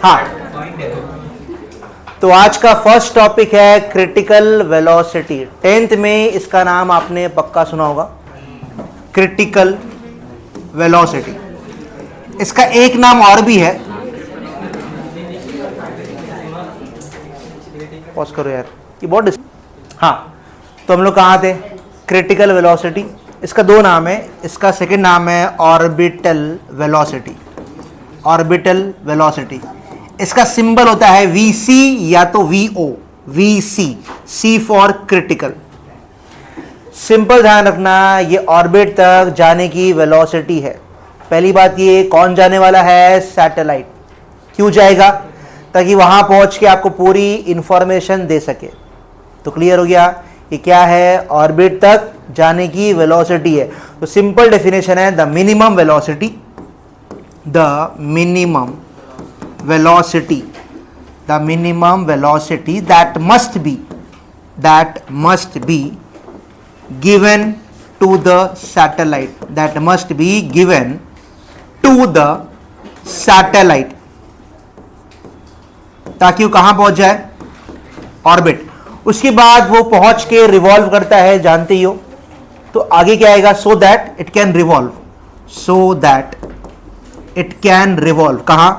हाँ, तो आज का फर्स्ट टॉपिक है क्रिटिकल वेलोसिटी। 10th में इसका नाम आपने पक्का सुना होगा, क्रिटिकल वेलोसिटी। इसका एक नाम और भी है, पॉज करो यार, ये बहुत हाँ, तो हम लोग कहाँ थे? Critical velocity. इसका दो नाम है, इसका सेकंड नाम है ऑर्बिटल वेलोसिटी। ऑर्बिटल वेलोसिटी, इसका सिंबल होता है VC या तो VO। VC, C for critical. Simple ध्यान रखना, ये ऑर्बिट तक जाने की वेलोसिटी है। पहली बात, ये कौन जाने वाला है? सैटेलाइट। क्यों जाएगा? ताकि वहां पहुंच के आपको पूरी इंफॉर्मेशन दे सके। तो क्लियर हो गया, ये क्या है? ऑर्बिट तक जाने की वेलोसिटी है। तो सिंपल डेफिनेशन है, the minimum velocity, the minimum velocity, the minimum velocity that must be given to the satellite, that must be given to the satellite, ताकि वो कहां पहुंच जाए? ऑर्बिट। उसके बाद वो पहुंच के रिवॉल्व करता है, जानते ही हो। तो आगे क्या आएगा? सो that it can revolve, so that it can revolve. कहां?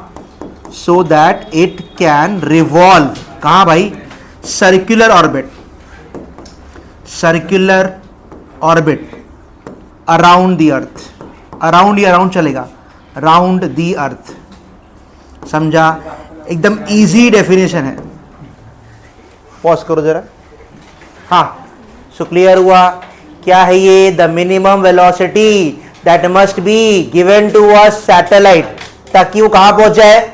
so that it can revolve, कहां भाई? Circular orbit, circular orbit around the earth. Around या अराउंड चलेगा? Round the earth. समझा? एकदम इजी डेफिनेशन है। पॉज करो जरा। हाँ, सो क्लियर हुआ? क्या है ये? The minimum velocity that must be given to a satellite, ताकि वो कहां पहुंच जाए?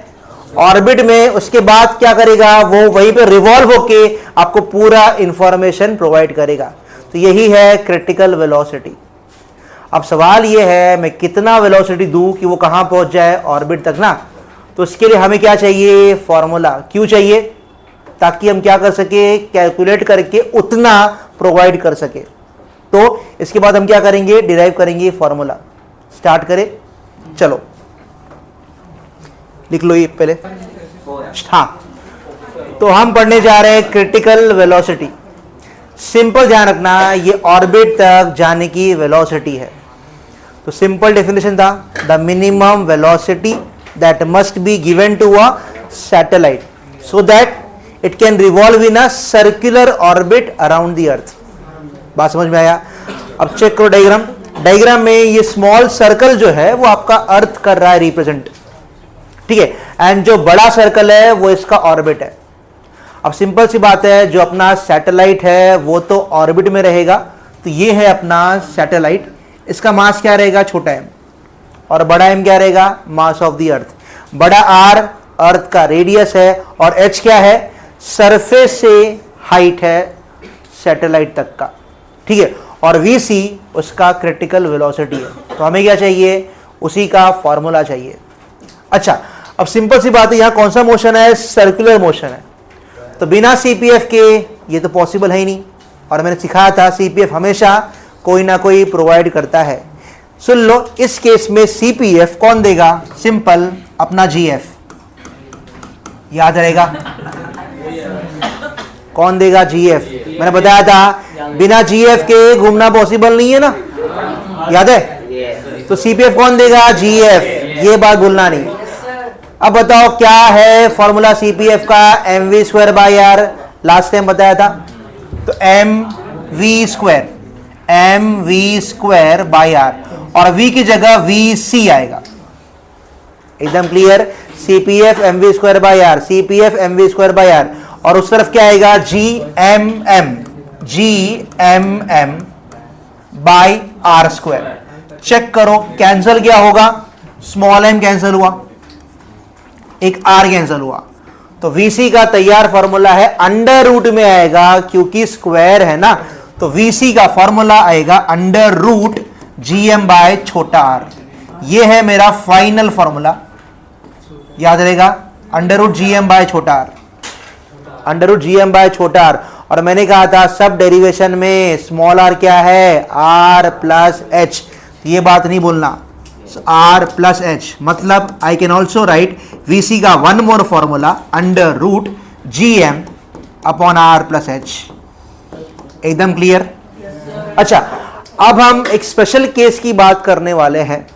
ऑर्बिट में। उसके बाद क्या करेगा? वो वहीं पे रिवॉल्व होके आपको पूरा इंफॉर्मेशन प्रोवाइड करेगा। तो यही है क्रिटिकल वेलोसिटी। अब सवाल ये है, मैं कितना वेलोसिटी दूं कि वो कहां पहुंच जाए? ऑर्बिट तक ना। तो उसके लिए हमें क्या चाहिए? फॉर्मूला। क्यों चाहिए? ताकि हम क्या कर सके? कैलकुलेट करके उतना प्रोवाइड कर सके। तो इसके बाद हम क्या करेंगे? डिराइव करेंगे फॉर्मूला। स्टार्ट करें, चलो लिख लो ये पहले। हाँ, तो हम पढ़ने जा रहे हैं क्रिटिकल वेलोसिटी। सिंपल ध्यान रखना, ये ऑर्बिट तक जाने की वेलोसिटी है। तो सिंपल डेफिनेशन था, the minimum velocity that must be given to a satellite so that it can revolve in a circular orbit around the earth. बात समझ में आया? अब चेक करो डायग्राम। डायग्राम में ये स्मॉल सर्कल जो है वो आपका अर्थ कर रहा है रिप्रेजेंट, ठीक है। एंड जो बड़ा सर्कल है वो इसका ऑर्बिट है। अब सिंपल सी बात है, जो अपना सैटेलाइट है वो तो ऑर्बिट में रहेगा। तो ये है अपना सैटेलाइट। इसका मास क्या रहेगा? छोटा m। और बड़ा m क्या रहेगा? मास ऑफ द अर्थ। बड़ा R अर्थ का रेडियस है, और h क्या है? सरफेस से हाइट है सैटेलाइट तक का, ठीक है। और VC उसका क्रिटिकल वेलोसिटी है। तो हमें क्या चाहिए? उसी का फॉर्मूला चाहिए। अच्छा, अब सिंपल सी बात है, यहां कौन सा मोशन है? सर्कुलर मोशन है। तो बिना CPF के ये तो पॉसिबल है ही नहीं। और मैंने सिखाया था CPF हमेशा कोई ना कोई प्रोवाइड करता है। सुन लो, इस केस में CPF कौन देगा? सिंपल, अपना GF याद रहेगा। कौन देगा? GF। मैंने बताया था बिना GF के घूमना पॉसिबल नहीं है ना, याद है? तो CPF कौन देगा? GF। ये बात भूलना नहीं। अब बताओ क्या है फॉर्मूला CPF का? mv²/r। लास्ट टाइम बताया था। तो mv²/r, और v की जगह VC आएगा। एकदम clear? CPF mv²/r, CPF mv²/r, और उस तरफ क्या आएगा? gmm/r²। चेक करो, कैंसिल क्या होगा? स्मॉल m कैंसिल हुआ, एक r कैंसिल हुआ। तो VC का तैयार फॉर्मूला है, अंडर रूट में आएगा क्योंकि स्क्वायर है ना। तो VC का फॉर्मूला आएगा अंडर रूट gm/r। ये है मेरा फाइनल फॉर्मूला, याद रहेगा? Under root gm/r, under root gm/r। और मैंने कहा था सब डेरिवेशन में स्मॉल r क्या है? r plus h। ये बात नहीं बोलना, आर प्लस एच, मतलब I can also write VC का one more formula under root G M upon R plus H. एकदम क्लियर? अच्छा, अब हम एक स्पेशल केस की बात करने वाले हैं।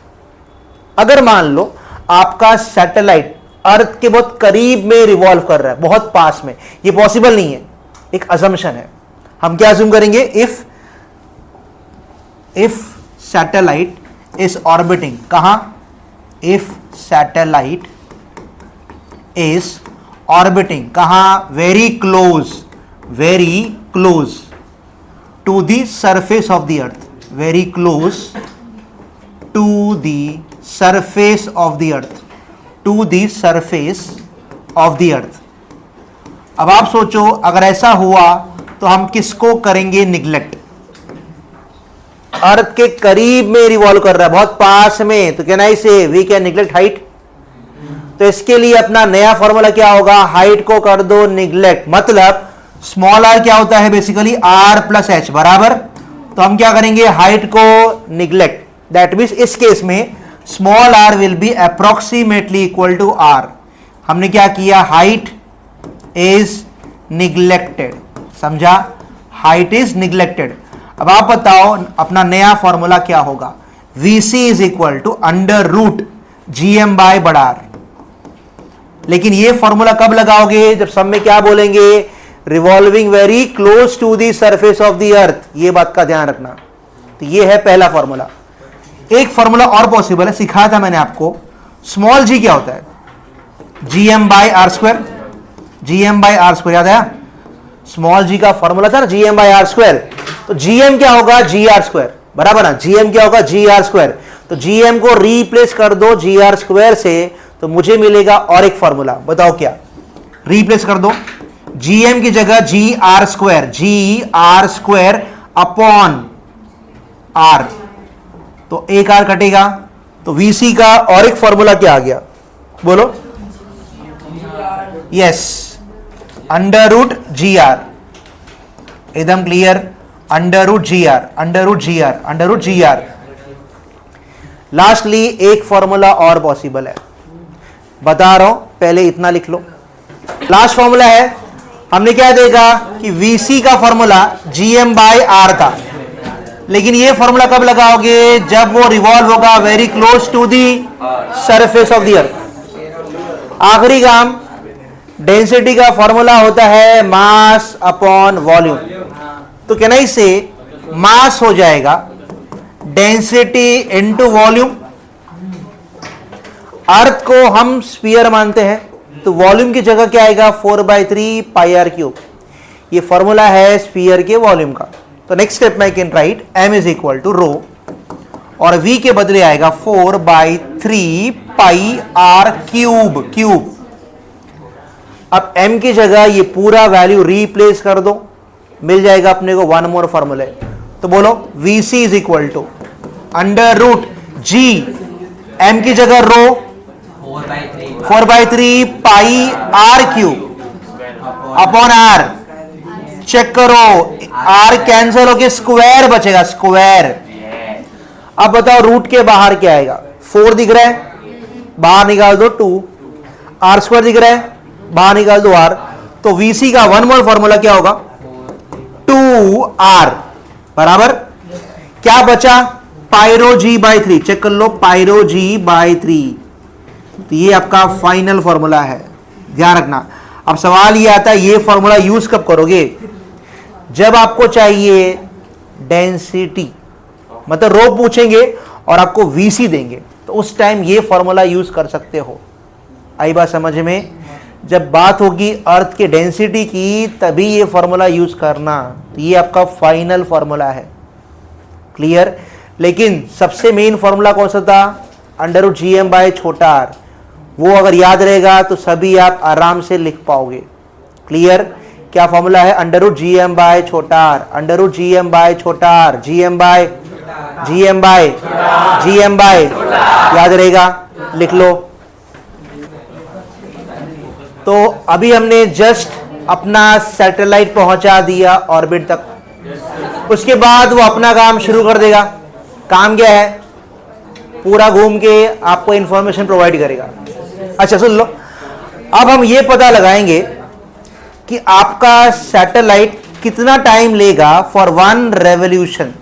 अगर मान लो आपका सैटेलाइट अर्थ के बहुत करीब में रिवॉल्व कर रहा है, बहुत पास में, ये पॉसिबल नहीं है, एक अजम्पशन है। हम क्या अज्यूम करेंगे? इफ सैटेलाइट इज ऑर्बिटिंग, कहां? इफ सैटेलाइट इज ऑर्बिटिंग, कहां? Very close to the surface of the earth, very close to the surface of the earth, to the surface of the earth. अब आप सोचो, अगर ऐसा हुआ तो हम किसको करेंगे निग्लेक्ट? अर्थ के करीब में रिवॉल्व कर रहा है, बहुत पास में, तो कैन आई से वी कैन निग्लेक्ट हाइट। तो इसके लिए अपना नया फॉर्मूला क्या होगा? हाइट को कर दो निग्लेक्ट, मतलब स्मॉल आर क्या होता है बेसिकली? आर प्लस एच बराबर। तो हम क्या करेंगे? हाइट को निग्लेक्ट। दैट मीन्स इस केस में small r will be approximately equal to R. हमने क्या किया? हाइट इज निग्लेक्टेड, समझा? Height is neglected. अब आप बताओ अपना नया फॉर्मूला क्या होगा? Vc is equal to under root GM by बड़ा आर। लेकिन ये फॉर्मूला कब लगाओगे? जब सब में क्या बोलेंगे? Revolving very close to the surface of the earth. ये बात का ध्यान रखना। तो ये है पहला फॉर्मूला। एक फॉर्मूला और पॉसिबल है, सिखाया था मैंने आपको। स्मॉल जी क्या होता है? GM by R square, GM by R square, याद आया? स्मॉल जी का फॉर्मूला था ना GM बाय आर स्क्वायर। तो GM क्या होगा? GR स्क्वायर, बराबर ना? GM क्या होगा? GR square. तो GM को रिप्लेस कर दो GR स्क्वायर से, तो मुझे मिलेगा और एक फॉर्मूला। बताओ क्या? रिप्लेस कर दो GM की जगह GR स्क्वायर अपॉन R, तो एक R कटेगा। तो VC का और एक फॉर्मूला क्या आ गया? बोलो। Yes, under root GR। एकदम clear? Under root GR। Lastly एक फॉर्मूला और पॉसिबल है, बता रहा हूं, पहले इतना लिख लो। लास्ट फॉर्मूला है, हमने क्या देखा कि VC का फॉर्मूला GM बाय R था, लेकिन ये फॉर्मूला कब लगाओगे? जब वो रिवॉल्व होगा very close to the surface of the earth. आखिरी काम, डेंसिटी का फॉर्मूला होता है मास अपॉन वॉल्यूम। तो कैन आई से मास हो जाएगा डेंसिटी इनटू वॉल्यूम। अर्थ को हम स्फीयर मानते हैं, तो वॉल्यूम की जगह क्या आएगा? 4/3 पाई आर क्यूब। ये फॉर्मूला है स्फीयर के वॉल्यूम का। तो नेक्स्ट स्टेप में can write m is equal to rho, और v के बदले आएगा 4/3 पाई आर क्यूब। अब m की जगह ये पूरा वैल्यू रिप्लेस कर दो, मिल जाएगा अपने को वन मोर फॉर्मूले। तो बोलो Vc is equal to under root G, m की जगह rho 4/3 pi R cube upon R। Check करो, R कैंसिल होके स्क्वायर बचेगा, स्क्वायर। अब बताओ रूट के बाहर क्या आएगा? 4 दिख रहा है, बाहर निकाल दो 2। R स्क्वायर दिख रहा है, बाहर निकाल दो R। तो VC का वन मोर फॉर्मूला क्या होगा? 2R बराबर क्या बचा? Pyro G/3। चेक कर लो, पायरो G/3। तो ये आपका फाइनल फॉर्मूला है, ध्यान रखना। अब सवाल ये आता है, ये फॉर्मूला यूज कब करोगे? जब आपको चाहिए डेंसिटी, मतलब रो पूछेंगे और आपको VC देंगे, तो उस टाइम ये फॉर्मूला यूज कर सकते हो। आई बात समझ में? जब बात होगी अर्थ के डेंसिटी की, तभी ये फॉर्मूला यूज करना। तो ये आपका फाइनल फॉर्मूला है, क्लियर? लेकिन सबसे मेन फॉर्मूला कौन सा था? अंडर रूट GM बाय छोटा r। वो अगर याद रहेगा तो सभी आप आराम से लिख पाओगे, क्लियर? क्या फॉर्मूला है? अंडर रूट GM बाय छोटा r, under root GM by छोटा r, GM बाय याद रहेगा, लिख लो। तो अभी हमने जस्ट अपना सैटेलाइट पहुंचा दिया ऑर्बिट तक। उसके बाद वो अपना काम शुरू कर देगा। काम क्या है? पूरा घूम के आपको इंफॉर्मेशन प्रोवाइड करेगा। अच्छा सुन लो, अब हम ये पता लगाएंगे कि आपका सैटेलाइट कितना टाइम लेगा फॉर 1 रेवोल्यूशन।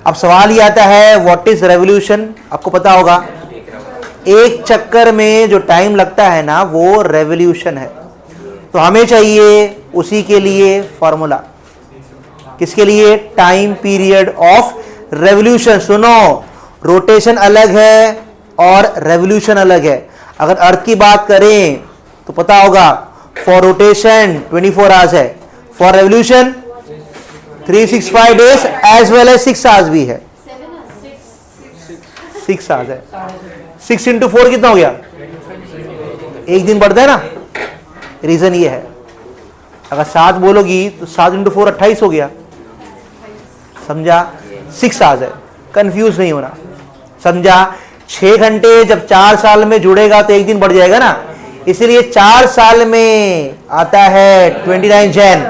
अब सवाल ये आता है व्हाट इज रेवोल्यूशन। आपको पता होगा एक चक्कर में जो टाइम लगता है ना वो रेवोल्यूशन है। तो हमें चाहिए उसी के लिए फॉर्मूला। किसके लिए? Time period of revolution. सुनो, रोटेशन अलग है और रेवोल्यूशन अलग है। अगर अर्थ की बात करें तो पता होगा फॉर रोटेशन 24 आवर्स है, for revolution 365 days as well as 6 hours भी है। 6 आवर्स है। 6 इंटू 4 कितना हो गया? एक दिन बढ़ता है ना। रीजन ये है, अगर 7 बोलोगी तो 7 इंटू 4 28 हो गया। समझा? 6 आवर्स है, कंफ्यूज नहीं होना। समझा? 6 घंटे जब 4 साल में जुड़ेगा तो एक दिन बढ़ जाएगा ना, इसलिए 4 साल में आता है 29 जैन,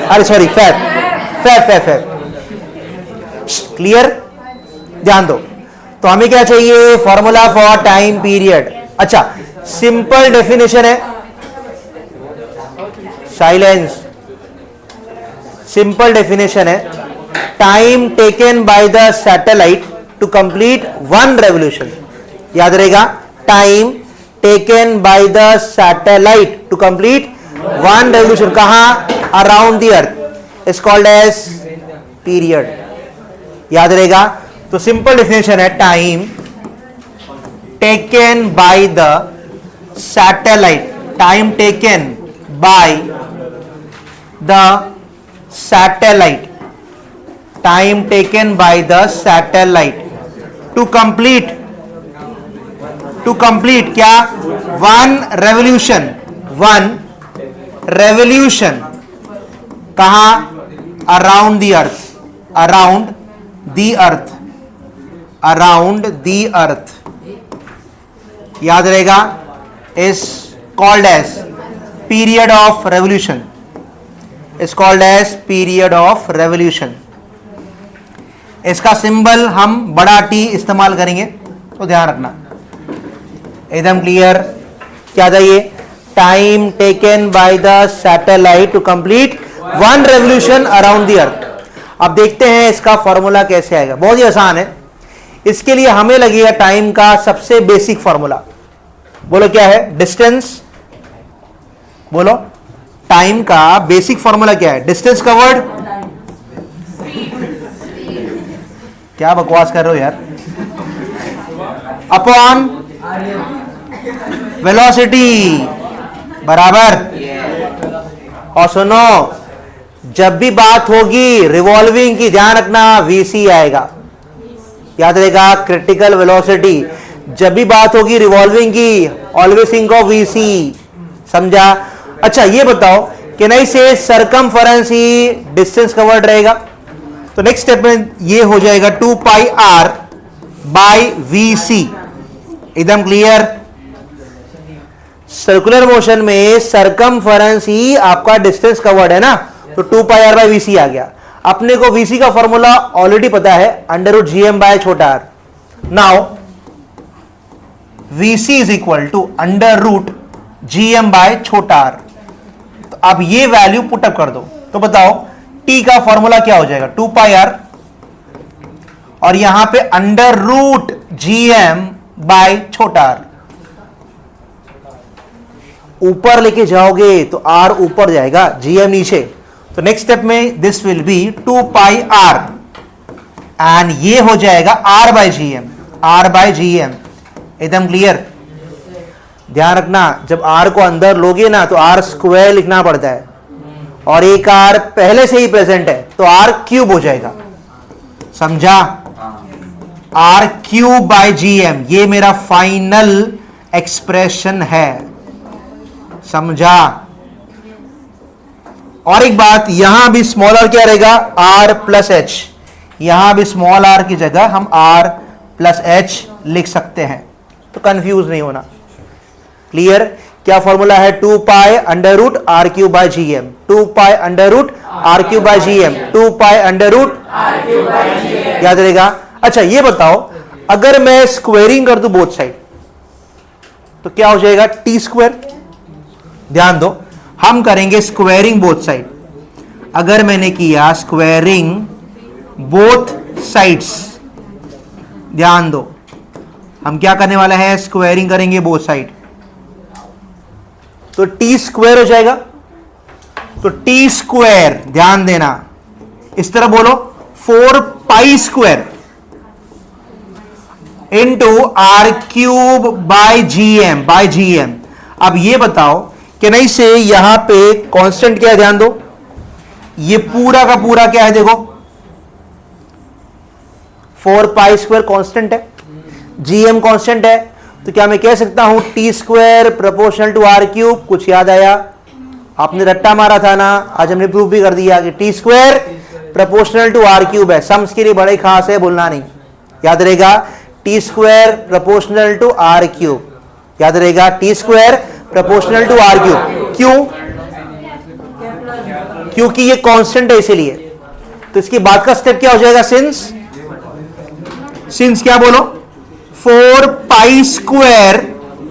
अरे सॉरी फेब। क्लियर? ध्यान दो। तो हमें क्या चाहिए? Formula for time period. अच्छा, सिंपल डेफिनेशन है, साइलेंस। सिंपल डेफिनेशन है, time taken by the satellite to complete 1 revolution. याद रहेगा, time taken by the satellite to complete 1 revolution. कहां? Around the earth is called as period. याद रहेगा। तो simple definition है, time taken by the satellite, time taken by the satellite, time taken by the satellite to complete क्या? 1 revolution. 1 revolution कहां? Around the earth, around the earth, around the earth. याद रहेगा, is called as period of revolution, is called as period of revolution. इसका symbol हम बड़ा T इस्तेमाल करेंगे, तो ध्यान रखना। एकदम क्लियर? क्या था ये? Time taken by the satellite to complete 1 revolution around the earth. अब देखते हैं इसका फॉर्मूला कैसे आएगा। बहुत ही आसान है। इसके लिए हमें लगेगा टाइम का सबसे बेसिक फॉर्मूला। बोलो क्या है? डिस्टेंस। बोलो, टाइम का बेसिक फॉर्मूला क्या है? Distance covered. क्या बकवास कर रहे हो यार? अपॉन वेलोसिटी बराबर। और सुनो, जब भी बात होगी रिवॉल्विंग की, ध्यान रखना वीसी आएगा। याद रहेगा, क्रिटिकल वेलोसिटी। जब भी बात होगी रिवॉल्विंग की, ऑलवेज थिंक ऑफ वीसी। समझा? अच्छा, ये बताओ कि नहीं से सरकमफेरेंस ही डिस्टेंस कवर्ड रहेगा। तो नेक्स्ट स्टेप में ये हो जाएगा 2 पाई r बाय वीसी। एकदम क्लियर? सर्कुलर मोशन में सरकमफेरेंस ही आपका डिस्टेंस कवर्ड है ना, तो 2 पाई r बाय वीसी आ गया। अपने को वीसी का फॉर्मूला ऑलरेडी पता है, √gm बाय छोटा r। Now VC is equal to √gm by छोटा r। तो अब ये वैल्यू पुटअप कर दो, तो बताओ t का फॉर्मूला क्या हो जाएगा? 2 पाई r और यहां पे √gm बाय छोटा r। ऊपर लेके जाओगे तो r ऊपर जाएगा, gm नीचे। तो नेक्स्ट स्टेप में this will be 2 pi r and ये हो जाएगा r by gm, r by gm। एकदम क्लियर? ध्यान रखना, जब r को अंदर लोगे ना तो r स्क्वायर लिखना पड़ता है, और एक r पहले से ही प्रेजेंट है तो r क्यूब हो जाएगा। समझा? r क्यूब बाय gm, ये मेरा फाइनल एक्सप्रेशन है। समझा? और एक बात, यहां भी स्मॉल r क्या रहेगा? r plus H. यहां भी स्मॉल r की जगह हम r प्लस एच लिख सकते हैं, तो कंफ्यूज नहीं होना। क्लियर? क्या फॉर्मूला है? 2 pi √r cube by gm, 2 pi √r cube by gm, 2 pi √r cube by gm। याद रहेगा, अच्छा ये बताओ, अगर मैं स्क्वेयरिंग कर दूं बोथ साइड तो क्या हो जाएगा? T square. ध्यान दो, हम करेंगे स्क्वेयरिंग बोथ साइड। अगर मैंने किया स्क्वेयरिंग बोथ साइड्स, ध्यान दो, हम क्या करने वाले हैं? स्क्वेयरिंग करेंगे बोथ साइड, तो टी स्क्वायर हो जाएगा। तो टी स्क्वायर, ध्यान देना, इस तरह बोलो 4 pi square into R cube by GM. अब ये बताओ कि नहीं से यहां पे कांस्टेंट क्या है? ध्यान दो, ये पूरा का पूरा क्या है? देखो 4 पाई स्क्वायर कांस्टेंट है, जीएम कांस्टेंट है, तो क्या मैं कह सकता हूं T square proportional to R cube? कुछ याद आया? आपने रट्टा मारा था ना, आज हमने प्रूफ भी कर दिया कि T square proportional to R cube है। सम्स के लिए बड़े खास है, बोलना नहीं, याद रहेगा। T square proportional to R cube, याद रहेगा, T square proportional to R cube. क्यों? क्योंकि ये कांस्टेंट है इसीलिए। तो इसके बाद का स्टेप क्या हो जाएगा? सिंस क्या बोलो? 4 pi square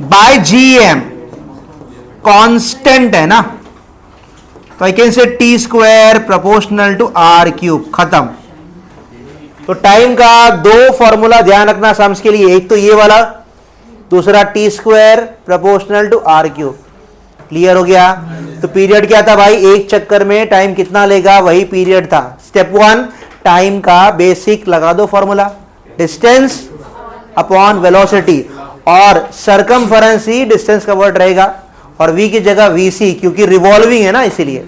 by GM, constant है ना, तो I can say T square proportional to R cube. खत्म। तो टाइम का दो फॉर्मूला ध्यान रखना सम्स के लिए, एक तो ये वाला, दूसरा T square proportional to R cube. Clear हो गया? तो पीरियड क्या था भाई? एक चक्कर में टाइम कितना लेगा, वही पीरियड था। स्टेप 1, टाइम का बेसिक लगा दो फॉर्मूला, डिस्टेंस अपॉन वेलोसिटी, और सरकमफेरेंस ही डिस्टेंस का वर्ड रहेगा, और v की जगह vc, क्योंकि रिवॉल्विंग है ना, इसीलिए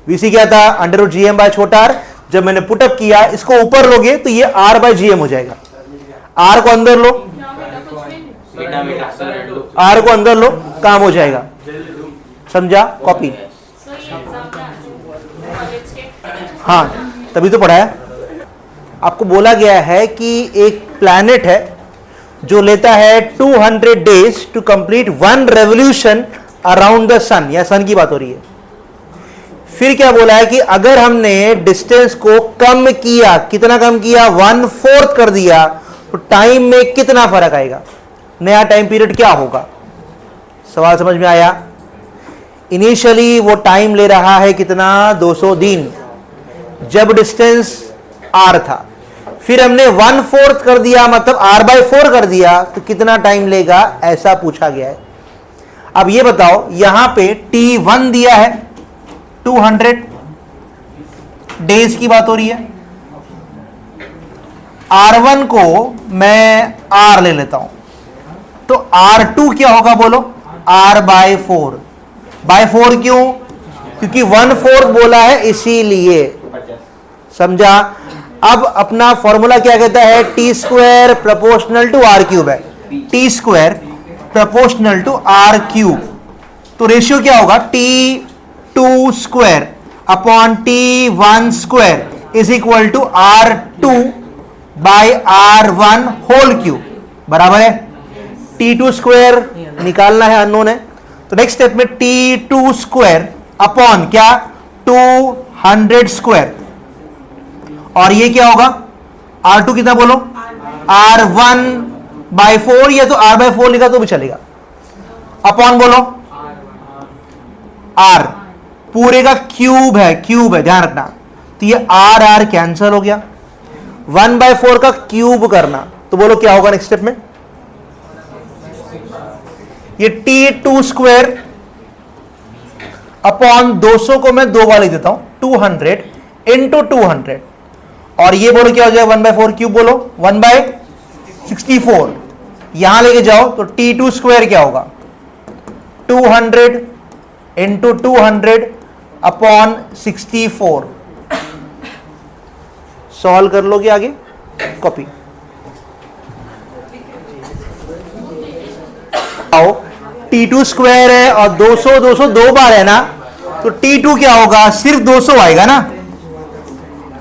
vc क्या था? अंडर रूट gm बाय छोटा r। जब मैंने पुटअप किया, इसको ऊपर लोगे तो ये r बाय gm हो जाएगा। r को अंदर लो, r को अंदर लो, काम हो जाएगा। समझा? कॉपी। हाँ, तभी तो पढ़ाया। आपको बोला गया है कि एक प्लैनेट है जो लेता है 200 days to complete 1 revolution around the sun, या सन की बात हो रही है। फिर क्या बोला है कि अगर हमने डिस्टेंस को कम किया, कितना कम किया? 1/4 कर दिया, तो टाइम में कितना फर्क आएगा? नया टाइम पीरियड क्या होगा? सवाल समझ में आया? इनिशियली वो टाइम ले रहा है कितना? 200 दिन, जब डिस्टेंस r था। फिर हमने 1/4 कर दिया, मतलब r/4 कर दिया, तो कितना टाइम लेगा? ऐसा पूछा गया है। अब ये बताओ, यहां पे t1 दिया है, 200 डेज की बात हो रही है। r1 को मैं r ले लेता हूं, तो r2 क्या होगा? बोलो, r/4। बाय 4 क्यों? क्योंकि 1/4 बोला है इसीलिए। समझा? अब अपना फॉर्मूला क्या कहता है? T square proportional to R cube है, T square proportional to R cube. तो रेशियो क्या होगा? T2 square upon T1 square is equal to R2 by R1 whole cube, बराबर है। T2 स्क्वायर निकालना है, अननोन है। तो नेक्स्ट स्टेप में T2 स्क्वायर अपॉन क्या? 200 स्क्वायर, और ये क्या होगा? R2 कितना बोलो? R1/4, या तो R/4 लिखा तो भी चलेगा। अपॉन बोलो R, पूरे का क्यूब है, क्यूब है, ध्यान रखना। तो ये R कैंसिल हो गया। 1/4 का क्यूब करना, तो बोलो क्या होगा नेक्स्ट स्टेप में? ये T2 स्क्वायर अपॉन 200 को मैं 2 बार लिख देता हूं, 200 इंटू 200, और ये बोलो क्या हो जाएगा? 1/4 क्यूब बोलो, 1/64। यहां लेके जाओ तो T2 स्क्वायर क्या होगा? 200 इंटू 200 अपॉन 64। सॉल्व कर लोगे आगे, कॉपी। आओ, T2 स्क्वायर है और 200 2 बार है ना, तो T2 क्या होगा? सिर्फ 200 आएगा ना,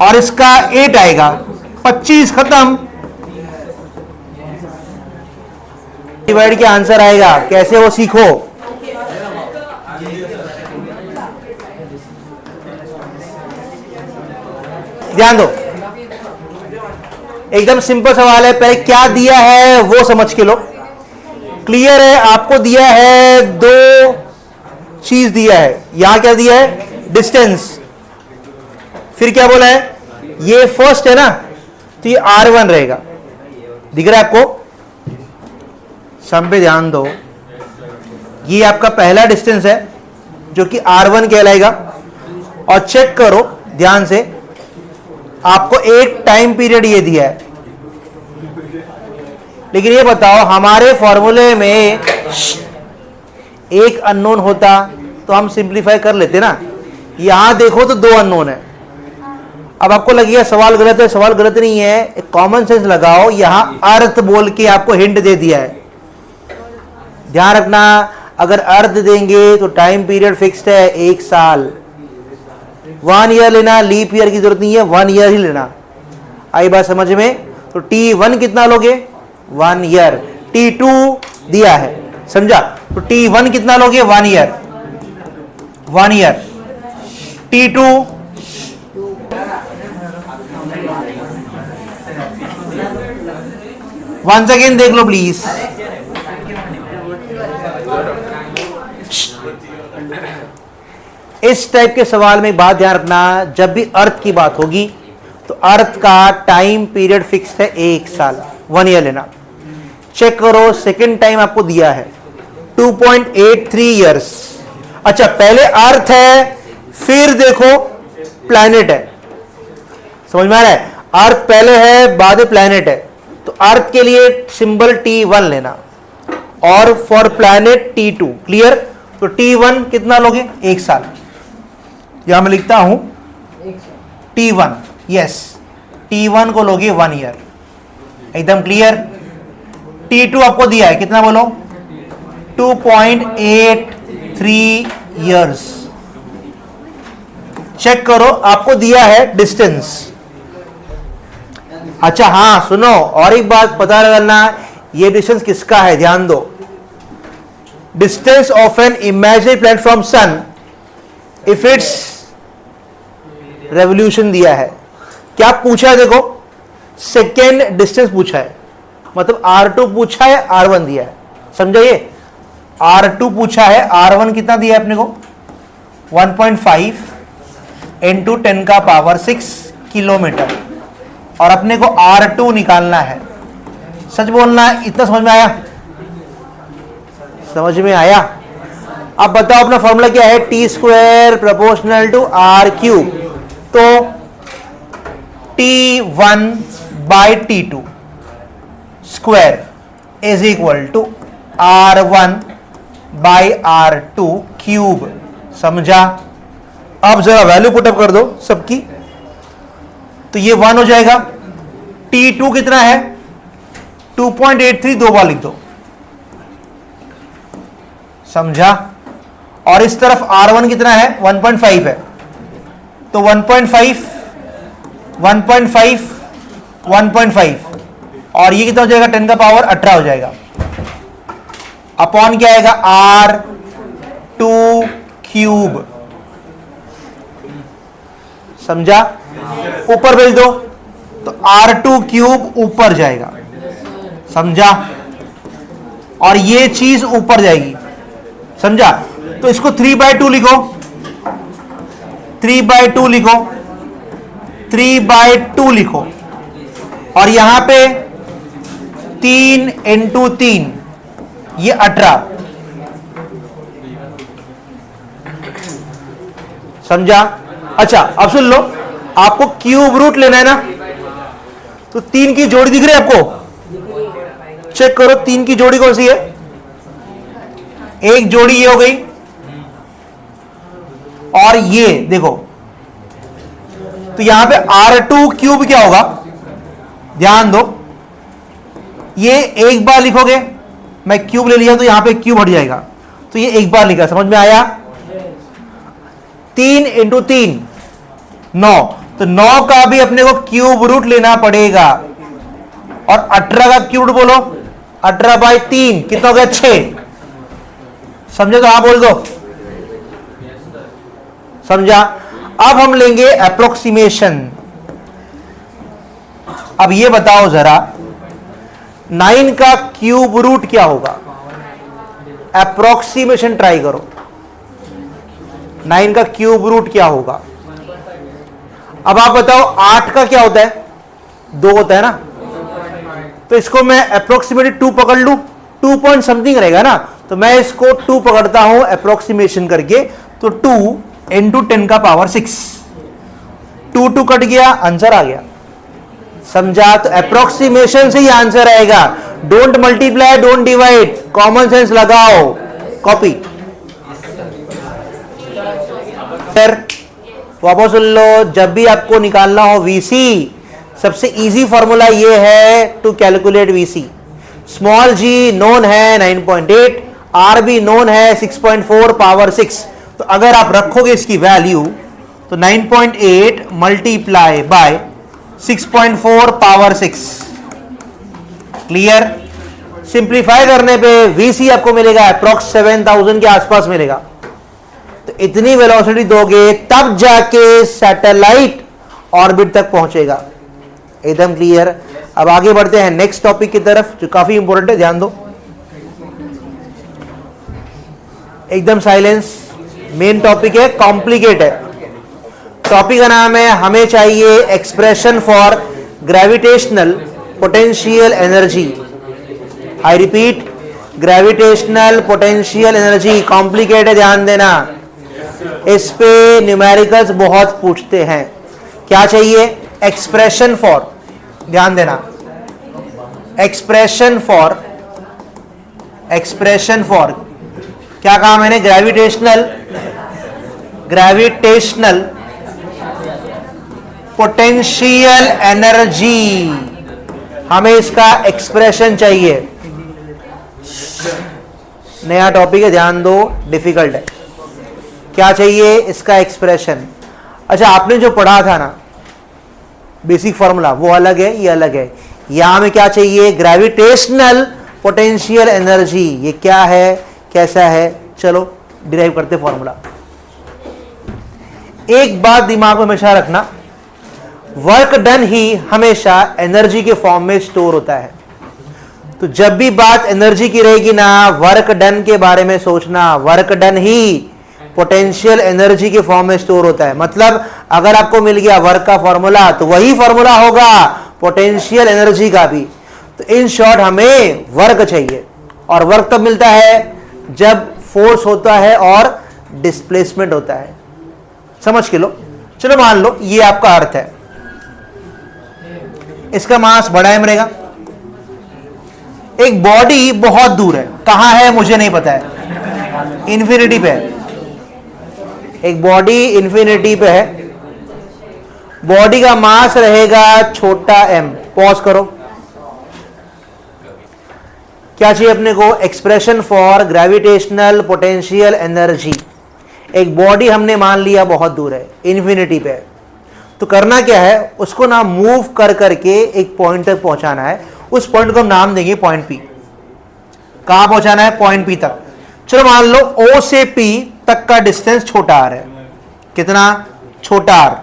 और इसका 8 आएगा, 25। खत्म। डिवाइड के आंसर आएगा, कैसे वो सीखो। ध्यान दो, एकदम सिंपल सवाल है, पहले क्या दिया है वो समझ के लो। क्लियर है? आपको दिया है दो चीज दिया है, यहां क्या दिया है? डिस्टेंस। फिर क्या बोला है? ये फर्स्ट है ना, तो ये R1 रहेगा। दिख रहा है आपको? सम पे ध्यान दो, ये आपका पहला डिस्टेंस है जो कि R1 कहलाएगा। और चेक करो ध्यान से, आपको एक टाइम पीरियड ये दिया है। लेकिन ये बताओ, हमारे फॉर्मूले में एक अननोन होता तो हम सिंप्लीफाई कर लेते ना। यहां देखो तो दो अननोन है। अब आपको लगेगा सवाल गलत है, सवाल गलत नहीं है, एक कॉमन सेंस लगाओ। यहां अर्थ बोल के आपको हिंट दे दिया है। ध्यान रखना, अगर अर्थ देंगे तो टाइम पीरियड फिक्स्ड है 1 साल। 1 ईयर लेना, लीप ईयर की जरूरत नहीं है, 1 ईयर ही लेना। आई बात समझ में? तो T1 कितना लोगे? 1 ईयर। T2 दिया है, समझा? तो T1 कितना लोगे? 1 year, 1 year. T2 once again देख लो प्लीज। इस टाइप के सवाल में एक बात ध्यान रखना, जब भी अर्थ की बात होगी तो अर्थ का टाइम पीरियड फिक्स है 1 साल, 1 ईयर लेना। चेक करो, सेकेंड टाइम आपको दिया है 2.83 ईयर्स। अच्छा, पहले अर्थ है, फिर देखो प्लैनेट है। समझ में आ रहा है? अर्थ पहले है, बाद प्लैनेट है। तो अर्थ के लिए सिंबल T1 लेना और फॉर प्लैनेट T2। क्लियर? तो T1 कितना लोगे? 1 साल। यहां मैं लिखता हूं T1, यस, T1 को लोगे 1 ईयर। एकदम क्लियर? T2 आपको दिया है, कितना बोलो? 2.83 ईयर्स। चेक करो, आपको दिया है डिस्टेंस। अच्छा हाँ सुनो, और एक बात पता करना, ये डिस्टेंस किसका है? ध्यान दो। Distance of an imaginary planet from sun if it's revolution दिया है। क्या पूछा है? देखो, सेकेंड डिस्टेंस पूछा है, मतलब R2 पूछा है, R1 दिया है। समझाइए, R2 पूछा है, R1 कितना दिया है अपने को? 1.5 इंटू 10⁻6 किलोमीटर। और अपने को R2 निकालना है। सच बोलना, इतना समझ में आया? समझ में आया? अब बताओ अपना फॉर्मूला क्या है? T² proportional to R3। तो T1 by T2 square is equal to R1 by R2 cube. समझा? अब जरा वैल्यू पुटअप कर दो सबकी, तो ये 1 हो जाएगा। T2 कितना है? 2.83, 2 बार लिख दो। समझा? और इस तरफ R1 कितना है? 1.5 है, तो 1.5 1.5 1.5 और ये कितना हो जाएगा? 10⁻18 हो जाएगा। अपॉन क्या आएगा? R2 cube. समझा? ऊपर भेज दो तो R2 क्यूब ऊपर जाएगा। समझा? और ये चीज ऊपर जाएगी। समझा? तो इसको 3/2 लिखो, 3/2 लिखो, 3/2 लिखो। और यहां पे 3 × 3 ये 18। समझा? अच्छा अब सुन लो, आपको क्यूब रूट लेना है ना, तो 3 की जोड़ी दिख रही है आपको? चेक करो 3 की जोड़ी कौन सी है? एक जोड़ी ये हो गई, और ये देखो, तो यहां पे R2 क्यूब क्या होगा? ध्यान दो, ये एक बार लिखोगे, मैं क्यूब ले लिया तो यहां पे क्यूब हट जाएगा, तो ये एक बार लिखा। समझ में आया? 3 × 3 9, तो 9 का भी अपने को क्यूब रूट लेना पड़ेगा। और 18 का क्यूब रूट बोलो, 18/3 कितना हो गया? 6। समझे तो हाँ बोल दो। समझा? अब हम लेंगे अप्रोक्सीमेशन। अब ये बताओ जरा 9 का क्यूब रूट क्या होगा? अप्रोक्सीमेशन ट्राई करो, 9 का क्यूब रूट क्या होगा? अब आप बताओ 8 का क्या होता है? 2 होता है ना, तो इसको मैं अप्रोक्सीमेटली 2 पकड़ लू, 2 पॉइंट समथिंग रहेगा ना, तो मैं इसको 2 पकड़ता हूं अप्रोक्सीमेशन करके, तो 2 into 10 का पावर 6, 2 कट गया, आंसर आ गया। समझा? तो अप्रोक्सीमेशन से ही आंसर आएगा। Don't multiply, don't divide, common sense लगाओ, कॉपी। वापस सुन लो, जब भी आपको निकालना हो वीसी, सबसे इजी फॉर्मूला ये है to calculate VC. Small g known है 9.8, आर भी नोन है 6.4 पावर 6। तो अगर आप रखोगे इसकी वैल्यू तो 9.8 multiply by 6.4 power 6। Clear? Simplify करने पे वीसी आपको मिलेगा अप्रॉक्स 7000 के आसपास मिलेगा। तो इतनी वेलोसिटी दोगे तब जाके सैटेलाइट ऑर्बिट तक पहुंचेगा। एकदम क्लियर? अब आगे बढ़ते हैं नेक्स्ट टॉपिक की तरफ जो काफी इंपॉर्टेंट है, ध्यान दो। एकदम साइलेंस। मेन टॉपिक है, कॉम्प्लिकेट है। टॉपिक का नाम है हमें चाहिए expression for gravitational potential energy. I repeat, gravitational potential energy complicate है, ध्यान देना। इस पे न्यूमेरिकल्स बहुत पूछते हैं। क्या चाहिए? एक्सप्रेशन फॉर, ध्यान देना, एक्सप्रेशन फॉर क्या कहा मैंने? ग्रेविटेशनल पोटेंशियल एनर्जी, हमें इसका एक्सप्रेशन चाहिए। नया टॉपिक है, ध्यान दो, डिफिकल्ट है। क्या चाहिए? इसका एक्सप्रेशन। अच्छा, आपने जो पढ़ा था ना बेसिक फॉर्मूला, वो अलग है, ये अलग है। यहां में क्या चाहिए? Gravitational potential energy. ये क्या है, कैसा है? चलो डिराइव करते फॉर्मूला। एक बात दिमाग में हमेशा रखना, वर्क डन ही हमेशा एनर्जी के फॉर्म में स्टोर होता है। तो जब भी बात एनर्जी की रहेगी ना, वर्क डन के बारे में सोचना। वर्क डन ही पोटेंशियल एनर्जी के फॉर्म में स्टोर होता है। मतलब अगर आपको मिल गया वर्क का फॉर्मूला तो वही फॉर्मूला होगा पोटेंशियल एनर्जी का भी। तो इन शॉर्ट हमें वर्क चाहिए, और वर्क तब मिलता है जब फोर्स होता है और डिस्प्लेसमेंट होता है। समझ के लो। चलो मान लो ये आपका अर्थ है, इसका मास बड़ा एम रहेगा। एक बॉडी बहुत दूर है, कहां है मुझे नहीं पता है, इंफिनिटी पे है। एक बॉडी इंफिनिटी पे है, बॉडी का मास रहेगा छोटा एम। पॉज करो। क्या चाहिए अपने को? Expression for gravitational potential energy. एक बॉडी हमने मान लिया बहुत दूर है, इंफिनिटी पे है। तो करना क्या है, उसको ना मूव कर करके एक पॉइंट तक पहुंचाना है। उस पॉइंट को हम नाम देंगे पॉइंट पी। कहां पहुंचाना है? पॉइंट पी तक। चलो मान लो ओ से पी तक का डिस्टेंस छोटा आर है। कितना? छोटा आर।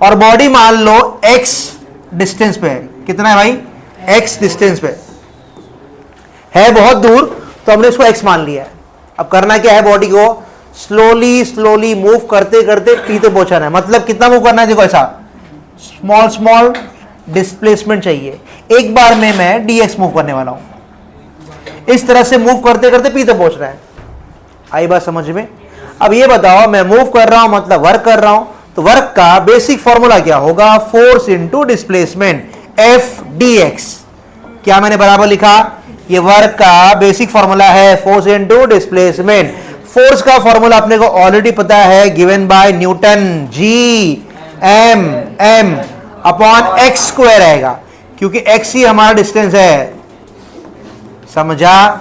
और बॉडी मान लो एक्स डिस्टेंस पे है। कितना है भाई? एक्स डिस्टेंस पे है, बहुत दूर, तो हमने इसको एक्स मान लिया है। अब करना क्या है? बॉडी को स्लोली स्लोली मूव करते करते पी तक पहुंचाना है। मतलब कितना मूव करना है? देखो ऐसा स्मॉल स्मॉल डिस्प्लेसमेंट चाहिए। एक बार में मैं डीएक्स मूव करने वाला हूं। इस तरह से मूव करते करते पी तक पहुंच रहा है। आई बात समझ में? अब ये बताओ, मैं मूव कर रहा हूं मतलब वर्क कर रहा हूं, तो वर्क का बेसिक फॉर्मूला क्या होगा? Force into displacement, F D X. क्या मैंने बराबर लिखा? ये वर्क का बेसिक फॉर्मूला है, फोर्स इंटू डिस्प्लेसमेंट। फोर्स का फॉर्मूला अपने को ऑलरेडी पता है, given by Newton, G M M upon X square आएगा, क्योंकि एक्स ही हमारा डिस्टेंस है। समझा?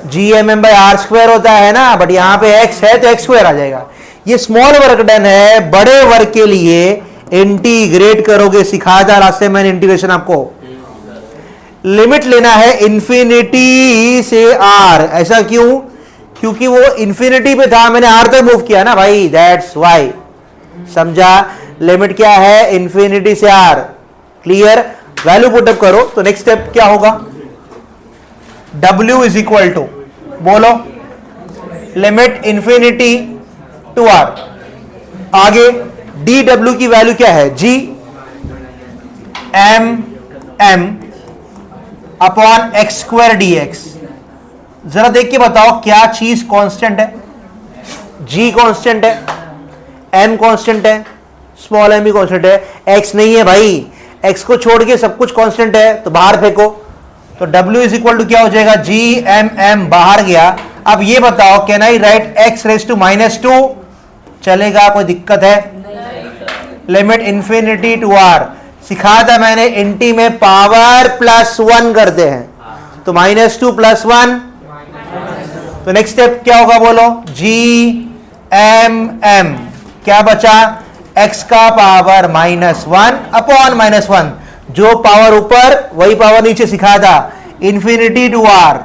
G M M by R square होता है ना, बट यहां पे एक्स है तो एक्स स्क्वायर आ जाएगा। ये स्मॉल वर्क डन है, बड़े वर्क के लिए इंटीग्रेट करोगे। सिखाया था रास्ते में इंटीग्रेशन आपको। लिमिट लेना है इंफिनिटी से आर। ऐसा क्यों? क्योंकि वो इंफिनिटी पे था, मैंने आर तक मूव किया ना भाई, दैट्स वाई। समझा? लिमिट क्या है? इंफिनिटी से आर। क्लियर, वैल्यू पुटअप करो तो नेक्स्ट स्टेप क्या होगा, W इज इक्वल टू, बोलो, लिमिट इंफिनिटी टू R, आगे dW की वैल्यू क्या है, G m upon X square dx। जरा देख के बताओ क्या चीज कांस्टेंट है, G कांस्टेंट है, m कांस्टेंट है, स्मॉल m भी कांस्टेंट है, x नहीं है भाई, x को छोड़ के सब कुछ कांस्टेंट है तो बाहर फेंको, तो W इज इक्वल टू क्या हो जाएगा, G m बाहर गया। अब ये बताओ can I write x raise to -2, चलेगा, कोई दिक्कत है, लिमिट इंफिनिटी टू R, सिखाया था मैंने, इंटी में पावर +1 करते हैं, तो -2 +1, तो नेक्स्ट स्टेप क्या होगा बोलो, G m क्या बचा, x का पावर -1 अपॉन -1, जो पावर ऊपर वही पावर नीचे सिखाया था, इंफिनिटी टू R।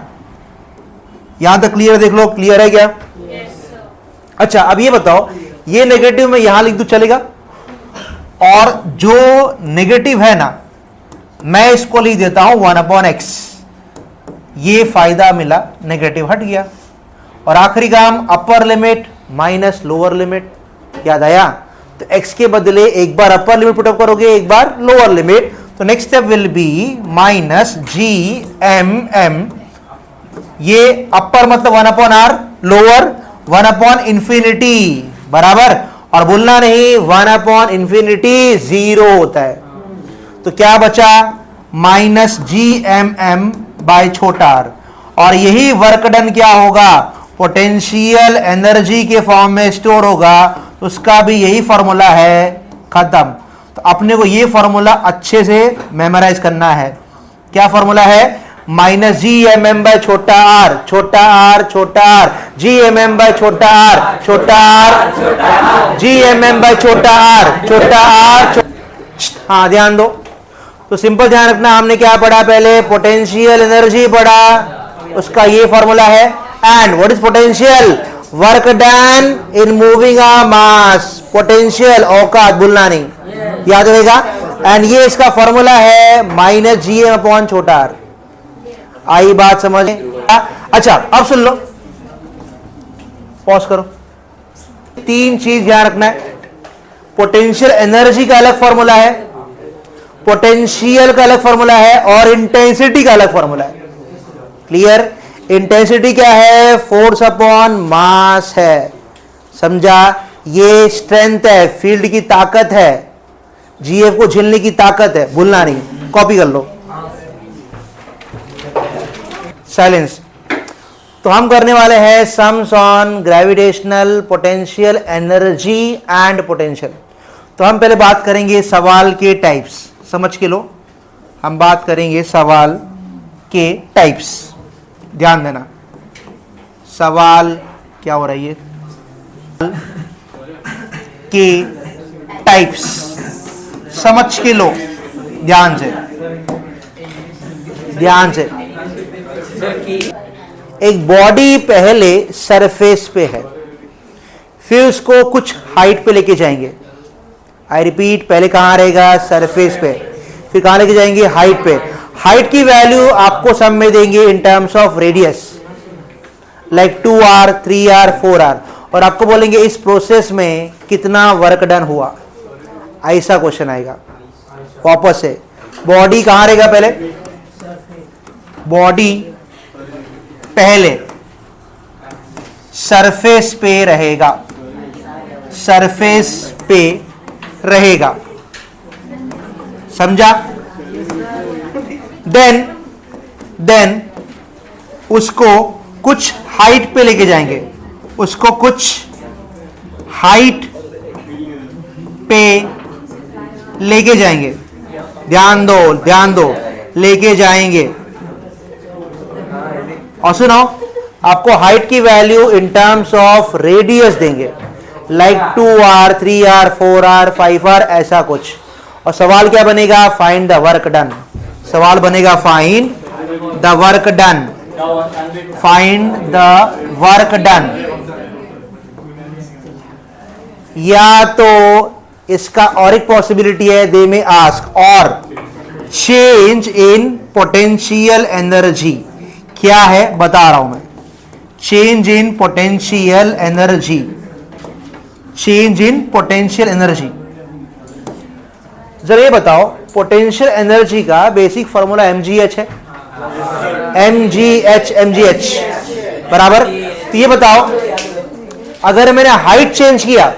यहां तक क्लियर, देख लो क्लियर है क्या? अच्छा अब ये बताओ, ये नेगेटिव में यहां लिख दूं चलेगा, और जो नेगेटिव है ना मैं इसको लिख देता हूं 1/x, ये फायदा मिला, नेगेटिव हट गया। और आखिरी काम upper limit minus lower limit, याद आया? तो x के बदले एक बार अपर लिमिट पुटअप करोगे, एक बार लोअर लिमिट, तो next step will be -g ये अपर मतलब 1/r, लोअर 1/इंफिनिटी, बराबर, और बोलना नहीं 1/इंफिनिटी 0 होता है, तो क्या बचा, -gmm बाय छोटा r, और यही वर्क डन क्या होगा, पोटेंशियल एनर्जी के फॉर्म में स्टोर होगा, तो उसका भी यही फॉर्मूला है, खत्म। तो अपने को ये फॉर्मूला अच्छे से मेमोराइज करना है, क्या फॉर्मूला है, -gmm बाय छोटा r, छोटा r gmm बाय छोटा r, छोटा r gmm बाय छोटा r, छोटा r। हाँ ध्यान दो, तो सिंपल ध्यान रखना, हमने क्या पढ़ा पहले, पोटेंशियल एनर्जी पढ़ा, उसका ये फॉर्मूला है, and what is potential, work done in moving a mass, potential औकात भूलना नहीं, याद रहेगा, एंड ये इसका फॉर्मूला है -gm अपॉन छोटा r। आई बात समझ? अच्छा अब सुन लो, पॉज करो, तीन चीज ध्यान रखना है, पोटेंशियल एनर्जी का अलग फॉर्मूला है, पोटेंशियल का अलग फॉर्मूला है, और इंटेंसिटी का अलग फॉर्मूला है, क्लियर? इंटेंसिटी क्या है, फोर्स अपॉन मास है, समझा? ये स्ट्रेंथ है, फील्ड की ताकत है, जीएफ को झेलने की ताकत है, भूलना नहीं, कॉपी कर लो, साइलेंस। तो हम करने वाले हैं sums on gravitational potential energy and potential. तो हम पहले बात करेंगे सवाल के टाइप्स, समझ के लो, हम बात करेंगे सवाल के टाइप्स, ध्यान देना, सवाल क्या हो रही है, के टाइप्स, समझ के लो, ध्यान से, ध्यान से। एक बॉडी पहले सरफेस पे है, फिर उसको कुछ हाइट पे लेके जाएंगे, आई रिपीट, पहले कहां रहेगा, सरफेस पे, फिर कहां लेके जाएंगे, हाइट पे। हाइट की वैल्यू आपको सब में देंगे in terms of radius, like 2r 3r 4r, और आपको बोलेंगे इस प्रोसेस में कितना वर्क डन हुआ, ऐसा क्वेश्चन आएगा। वापस से, बॉडी कहां रहेगा, पहले बॉडी पहले सरफेस पे रहेगा, सरफेस पे रहेगा, समझा? देन उसको कुछ हाइट पे लेके जाएंगे, उसको कुछ हाइट पे लेके जाएंगे, ध्यान दो, लेके जाएंगे। और सुनो, आपको हाइट की value in terms of radius देंगे, like 2r 3r 4r 5r, ऐसा कुछ। और सवाल क्या बनेगा, फाइंड द वर्क डन, सवाल बनेगा find the work done, find the work done. या तो इसका और एक पॉसिबिलिटी है, दे में आस्क, और चेंज इन पोटेंशियल एनर्जी क्या है बता रहा हूं मैं। Change in potential energy, change in potential energy. जरा ये बताओ, पोटेंशियल एनर्जी का बेसिक फॉर्मूला mgh है, mgh बराबर। तो ये बताओ, अगर मैंने हाइट चेंज किया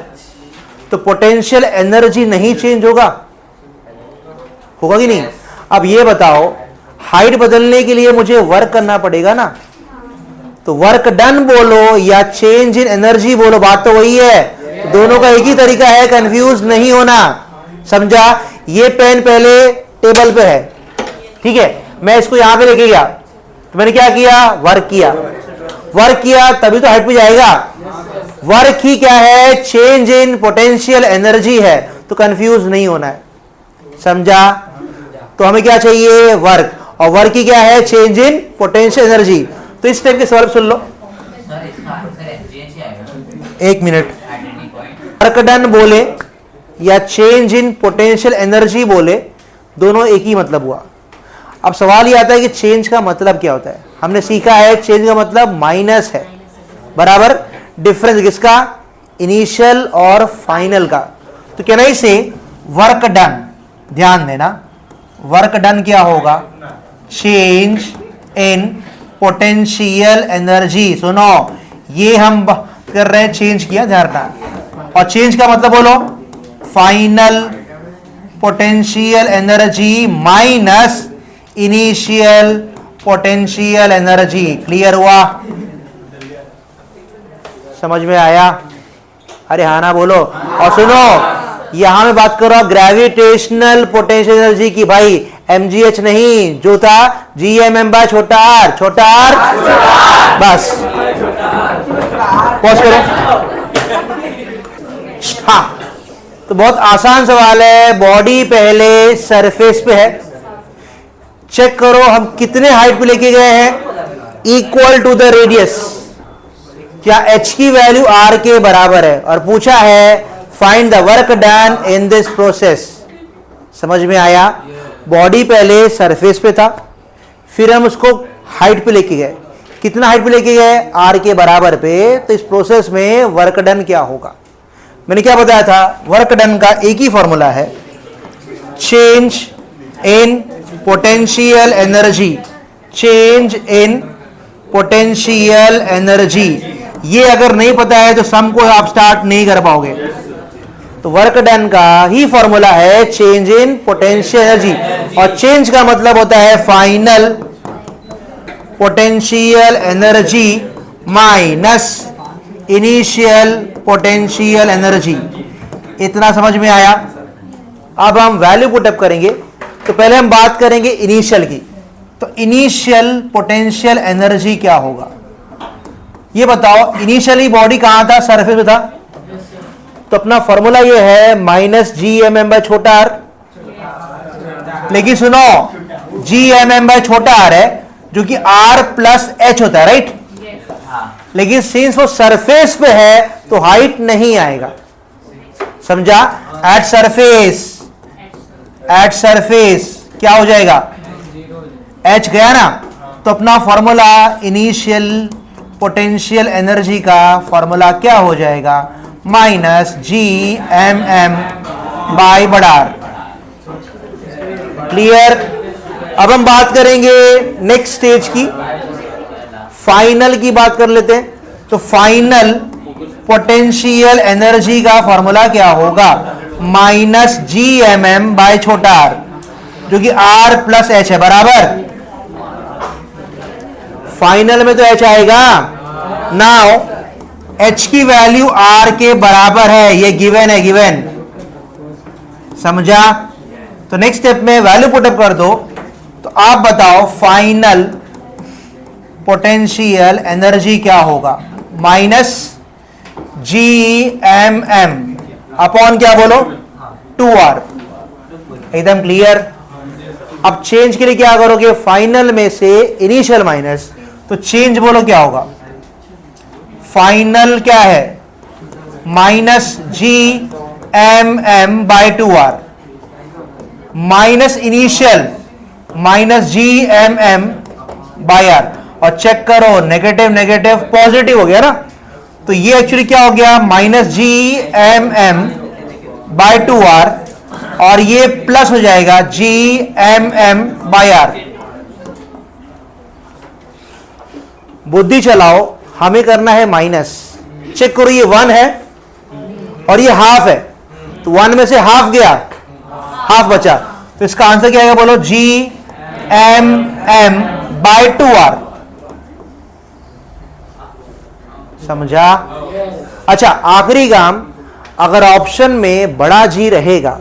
तो पोटेंशियल एनर्जी नहीं चेंज होगा कि नहीं? अब ये बताओ, हाइट बदलने के लिए मुझे वर्क करना पड़ेगा ना, तो वर्क डन बोलो या चेंज इन एनर्जी बोलो, बात तो वही है। दोनों का एक ही तरीका है, कंफ्यूज नहीं होना, समझा? ये पेन पहले टेबल पे है, ठीक है, मैं इसको यहां पे लेके गया तो मैंने क्या किया? वर्क किया। वर्क किया तभी तो हाइट पे जाएगा। वर्क ही क्या है? चेंज इन पोटेंशियल एनर्जी है, तो कंफ्यूज नहीं होना है, समझा? तो हमें क्या चाहिए? वर्क, और वर्क ही क्या है? Change in potential energy. तो इस टाइप के सवाल सुन लो। एक मिनट, वर्क डन बोले या चेंज इन पोटेंशियल एनर्जी बोले, दोनों एक ही मतलब हुआ। अब सवाल ये आता है कि चेंज का मतलब क्या होता है। हमने सीखा है चेंज का मतलब माइनस है, बराबर। डिफरेंस किसका? इनिशियल और फाइनल का। तो कैन आई से वर्क डन, ध्यान देना, वर्क डन क्या होगा? Change in potential energy. सुनो, ये हम कर रहे हैं, चेंज किया, ध्यान रखना। और चेंज का मतलब बोलो, final potential energy minus initial potential energy. Clear हुआ? समझ में आया? अरे हाँ ना बोलो। और सुनो, यहां मैं बात कर रहा हूं ग्रेविटेशनल पोटेंशियल एनर्जी की, भाई mgh नहीं, जो था gmm बाय छोटा r, छोटा r बस। पॉज करो। हाँ, तो बहुत आसान सवाल है। बॉडी पहले सरफेस पे है, चेक करो हम कितने हाइट पे लेके गए हैं, इक्वल टू द रेडियस। क्या h की वैल्यू r के बराबर है, और पूछा है find the work done in this process. समझ में आया? बॉडी पहले सरफेस पे था, फिर हम उसको हाइट पे लेके गए। कितना हाइट पे लेके गए? r के बराबर पे। तो इस प्रोसेस में वर्क डन क्या होगा? मैंने क्या बताया था? वर्क डन का एक ही फॉर्मूला है, change in potential energy, change in potential energy. ये अगर नहीं पता है तो सम को आप स्टार्ट नहीं कर पाओगे। तो वर्क डन का ही फॉर्मूला है चेंज इन पोटेंशियल एनर्जी, और चेंज का मतलब होता है final potential energy minus initial potential energy. इतना समझ में आया? अब हम वैल्यू पुट अप करेंगे, तो पहले हम बात करेंगे इनिशियल की। तो इनिशियल पोटेंशियल एनर्जी क्या होगा ये बताओ। इनिशियली बॉडी कहां था? सरफेस पे था, तो अपना फॉर्मूला ये है माइनस gmm बाय छोटा r। लेकिन सुनो, gmm बाय छोटा r है, जो कि r प्लस h होता है, राइट? लेकिन सिंस वो सरफेस पे है तो हाइट नहीं आएगा, समझा? एट सरफेस क्या हो जाएगा? h गया ना। तो अपना फॉर्मूला इनिशियल पोटेंशियल एनर्जी का फॉर्मूला क्या हो जाएगा? माइनस gmm बाय बड़ा r। क्लियर? अब हम बात करेंगे नेक्स्ट स्टेज की, फाइनल की बात कर लेते हैं। तो फाइनल पोटेंशियल एनर्जी का फॉर्मूला क्या होगा? माइनस gmm बाय छोटा r, जो कि r प्लस h है, बराबर। फाइनल में तो h आएगा। नाउ h की वैल्यू r के बराबर है, ये गिवन है, गिवन, समझा? तो नेक्स्ट स्टेप में वैल्यू पुटअप कर दो। तो आप बताओ फाइनल पोटेंशियल एनर्जी क्या होगा? माइनस gmm अपॉन क्या बोलो? 2r। एकदम क्लियर? अब चेंज के लिए क्या करोगे? फाइनल में से इनिशियल माइनस, तो चेंज बोलो क्या होगा? फाइनल क्या है? Minus gmm by 2r minus initial minus G M M by R, और चेक करो नेगेटिव नेगेटिव पॉजिटिव हो गया ना, तो ये एक्चुअली क्या हो गया, minus G M M by 2r, और ये प्लस हो जाएगा G M M by R. बुद्धि चलाओ, हमें करना है माइनस। चेक करो ये 1 है और ये हाफ है, तो 1 में से हाफ गया, हाफ बचा, तो इसका आंसर क्या आएगा बोलो, जी एम एम बाई 2r। समझा? अच्छा, आखिरी काम, अगर ऑप्शन में बड़ा जी रहेगा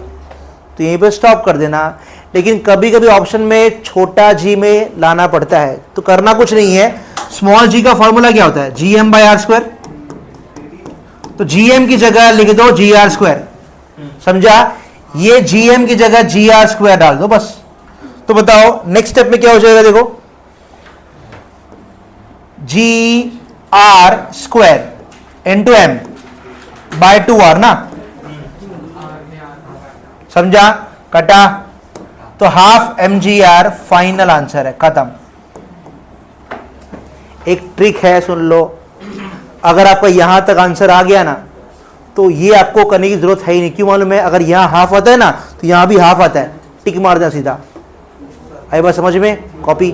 तो यहीं पे स्टॉप कर देना, लेकिन कभी कभी ऑप्शन में छोटा जी में लाना पड़ता है, तो करना कुछ नहीं है। स्मॉल जी का फॉर्मूला क्या होता है, G M by R square, तो जी एम की जगह लिख दो जी आर स्क्वायर। समझा? ये जी एम की जगह जी आर स्क्वायर डाल दो बस। तो बताओ नेक्स्ट स्टेप में क्या हो जाएगा, देखो G R square into M by 2r ना, समझा? कटा, तो half M G R final answer है, खत्म। एक ट्रिक है, सुन लो, अगर आपका यहां तक आंसर आ गया ना, तो ये आपको करने की जरूरत है ही नहीं। क्यों मालूम है? अगर यहां हाफ आता है ना, तो यहां भी हाफ आता है, टिक मार देना सीधा। आई बात समझ में? कॉपी